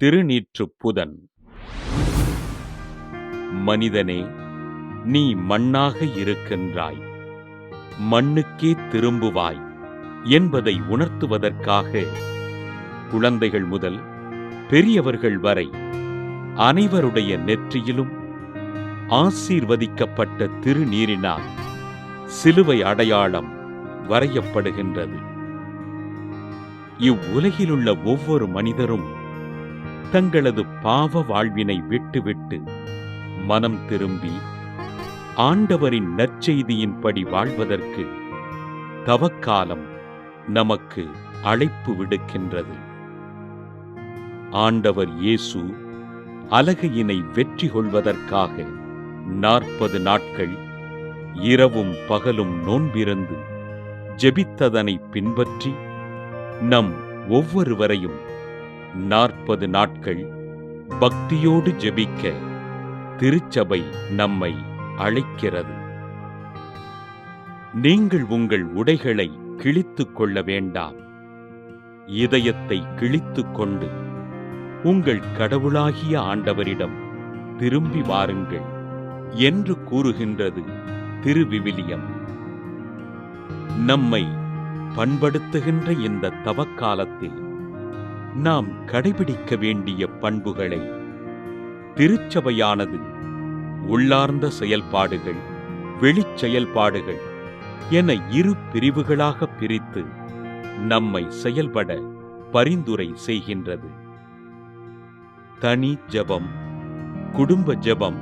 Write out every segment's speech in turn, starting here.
திருநீற்றுப்புதன். மனிதனே, நீ மண்ணாக இருக்கின்றாய், மண்ணுக்கே திரும்புவாய் என்பதை உணர்த்துவதற்காக குழந்தைகள் முதல் பெரியவர்கள் வரை அனைவருடைய நெற்றியிலும் ஆசீர்வதிக்கப்பட்ட திருநீரினால் சிலுவை அடையாளம் வரையப்படுகின்றது. இவ்வுலகிலுள்ள ஒவ்வொரு மனிதரும் தங்களது பாவ வாழ்வினை விட்டுவிட்டு மனம் திரும்பி ஆண்டவரின் நற்செய்தியின்படி வாழ்வதற்கு தவக்காலம் நமக்கு அழைப்பு விடுக்கின்றது. ஆண்டவர் இயேசு அலகையினை வெற்றி கொள்வதற்காக 40 நாட்கள் இரவும் பகலும் நோன்பிருந்து ஜெபித்ததனை பின்பற்றி நம் ஒவ்வொருவரையும் 40 நாட்கள் பக்தியோடு ஜெபிக்க திருச்சபை நம்மை அழைக்கிறது. நீங்கள் உங்கள் உடைகளை கிழித்துக் கொள்ள வேண்டாம், இதயத்தை கிழித்துக் கொண்டு உங்கள் கடவுளாகிய ஆண்டவரிடம் திரும்பி வாருங்கள் என்று கூறுகின்றது திருவிவிலியம். நம்மை பண்படுத்துகின்ற இந்த தவக்காலத்தில் நாம் கடைபிடிக்க வேண்டிய பண்புகளை திருச்சபையானது உள்ளார்ந்த செயல்பாடுகள், வெளிச் செயல்பாடுகள் என 2 பிரிவுகளாக பிரித்து நம்மை செயல்பட பரிந்துரை செய்கின்றது. தனி ஜெபம், குடும்ப ஜெபம்,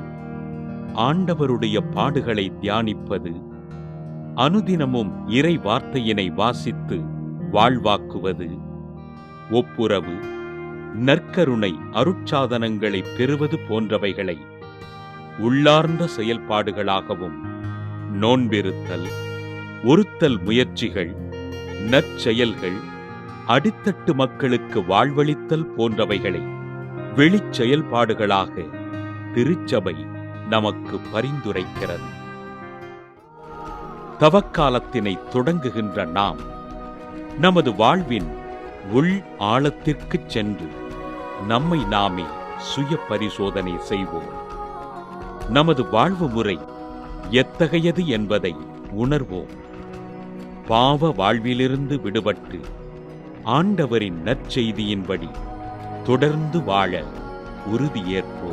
ஆண்டவருடைய பாடுகளை தியானிப்பது, அனுதினமும் இறை வார்த்தையினை வாசித்து வாழ்வாக்குவது, ஒப்புரவு, நற்கருணை அருட்சாதனங்களை பெறுவது போன்றவைகளை உள்ளார்ந்த செயல்பாடுகளாகவும், நோன்பிருத்தல், ஒருத்தல் முயற்சிகள், நற்செயல்கள், அடித்தட்டு மக்களுக்கு வாழ்வளித்தல் போன்றவைகளை வெளிச் செயல்பாடுகளாக திருச்சபை நமக்கு பரிந்துரைக்கிறது. தவக்காலத்தினை தொடங்குகின்ற நாம் நமது வாழ்வின் உள் ஆழத்திற்குச் சென்று நம்மை நாமே சுய பரிசோதனை செய்வோம். நமது வாழ்வு முறை எத்தகையது என்பதை உணர்வோம். பாவ வாழ்விலிருந்து விடுபட்டு ஆண்டவரின் நற்செய்தியின்படி தொடர்ந்து வாழ உறுதியேற்போம்.